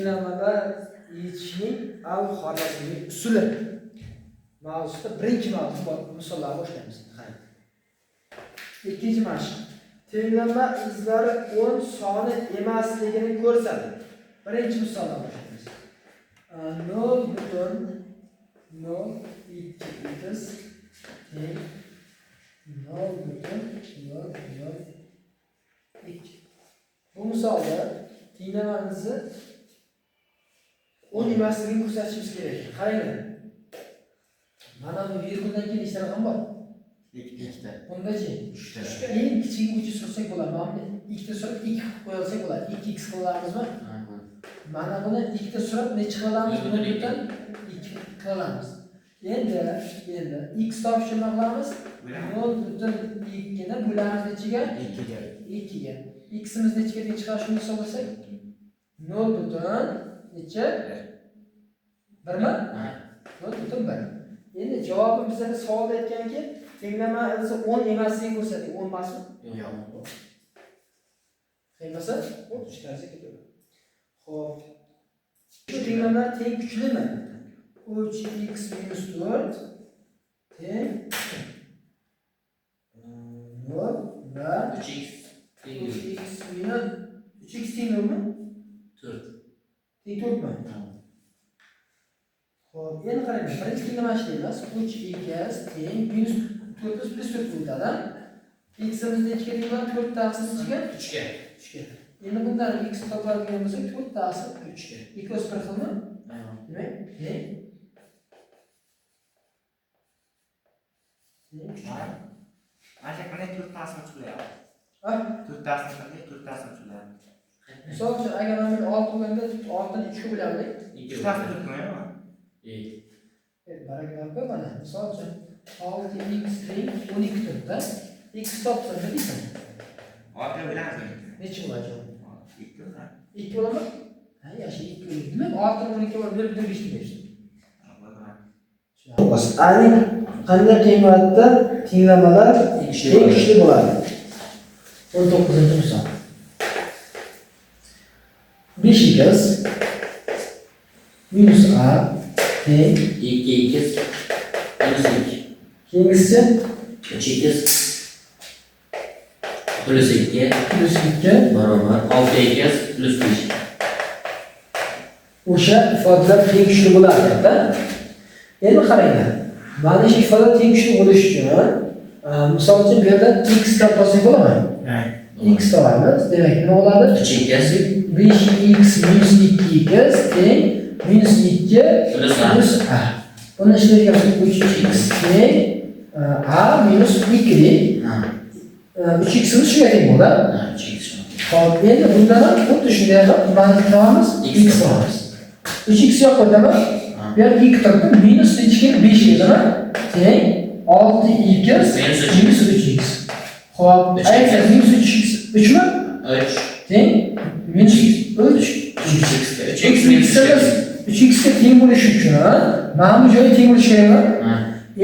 tenglamalar yechishning al-Xorazmiy usuli mavzusida birinchi mavzu bor. Misollarni boshlaymiz. Ikkinchi mashq. Tenglama izlari 10 soni emasligini ko'rsatadi. Birinchi misoldan boshlaymiz. 0.02 x teng 0.002. Bu misolda tenglamamizni 10 emasligini ko'rsatishimiz kerak. Qarang. Mana bu virguldan keyin ishlar ham bor. Ikkita. Bundachi? 3ta. Eng kichik uchi sursak bo'ladi. Mana buni ikkita surib 2 qo'ya olsak bo'ladi. 2x qilamizmi? Mana buni ikkita surib necha qilamiz? Buni bilan 2 qilamiz. Endi x topishni qilamiz. 0.2 ni bo'lamiz ichiga 2 ga. X imizni ichiga teng chiqarishni hisoblasak 0.1 mi? 0.1. Endi javobim bizga savolda aytganki, tenglama izi 10 emasligini ko'rsating. 10 emasmi? Yo'q. Qilmasa, 30 darajada ketadi. Xo'p. Shu tenglamalar teng kuchlimi? 3x - 4 teng 0 va 3x teng nima? 4. Teng 4 mi? Xo'p, endi qarang, birinchi tenglama ishlaymiz. 3x teng -4 + 4 bo'ladi. X imizni ichiga tengman 4 taqsim ichiga 3 ga. Endi bundan x topadigan bo'lsak 4 taqsim 3 ga. Ikkosi bir xilmi? Demak, teng. Mana qanday 4 taqsim chiqadi? 4 taqsim qanday 4 taqsim chiqadi? Misol uchun agar men 6 bo'lganda 6 ni 3 ga bo'laman. 2 taqsim qilmayman. Barakalla mana. Misol uchun 6x teng 12 turda. X topsa nima deysan? 6 bilamizmi? Necha bo'ladi? 2 bo'ladimi? 2 bo'ladimi? Ha, yaxshi 2 bo'ladi. Nima 6 ni 12 ga bo'lib 1 5 deyapsiz. Ayni qanday qiymatda tenglamalar eng kuchli bo'ladi? 19-misol. 5x - a teng 2x - 2. Keyingisi 3x + 2 barobar 6x + 5. O'sha ifodalar teng kuchli bo'ladi-da. Endi qaranglar. Mana shu ifoda teng kuchli bo'lish uchun, misol uchun bu yerda x topsak bo'ladimi? X topamiz. Demak, nima bo'ladi? 3x 5x - 2x teng -2 + a. Buni ishlaydigan 3x teng a - 2. 3x imiz shunga teng bo'ladi. 3x. Xo'p, endi bundan ham xuddi shunday qilib mana topamiz, x topamiz. 3x yo'qmi? Bu yerga 2 turibdi, minus ichiga 5 edimi? Teng 6x minus 3x. Xo'p, aytsa minus 3x 3 mi? 3 teng minus 3. 3x ga teng bo'lishi uchun mana bu joyga teng bo'lishi kerakmi?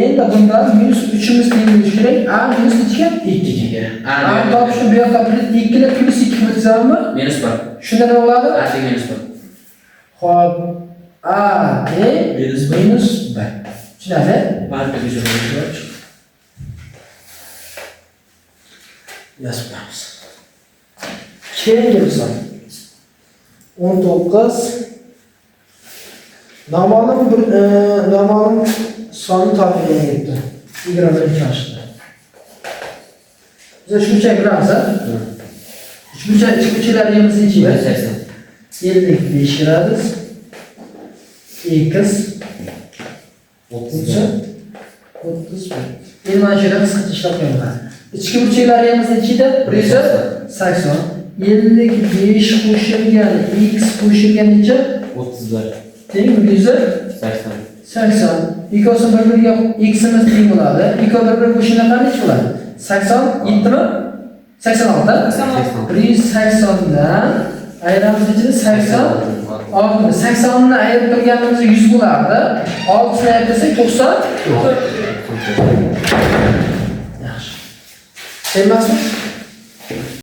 Endi bundan minus 3 imiz teng bo'lishi kerak. A minus ichiga 2 ga. A topishni bu yoqqa 2 ile plus 2 qo'ysangmi? Minus 1. Shunda nima bo'ladi? A teng minus 1. Xo'p, A teng minus 1. Tushunadi? Barcha bizlar yozamiz. Keyingi misol. 19 noma'lum sonni topilgan edi. 21-mashqda. Biz shuncha qilamiz, ha? Uchburchaklarimiz ichiga 55 gradus x 30 Endi mana shu yerda qisqacha ishlab qo'yaman. Ichki burchaklarimiz ichida 180 55 qo'shilgan x qo'shilgan necha? 31 teng 180. Ikkosi bir-biriga x imiz teng bo'ladi. Ikkosi bir-biriga qo'shilgan qancha bo'ladi? 87 mi? 86. 180 dan ayiramiz ichida 80. 80 ni ayirib turganimizda 100 bo'lardi. 6 ni ayirib tursak 90. Yaxshi. Sevmasmi?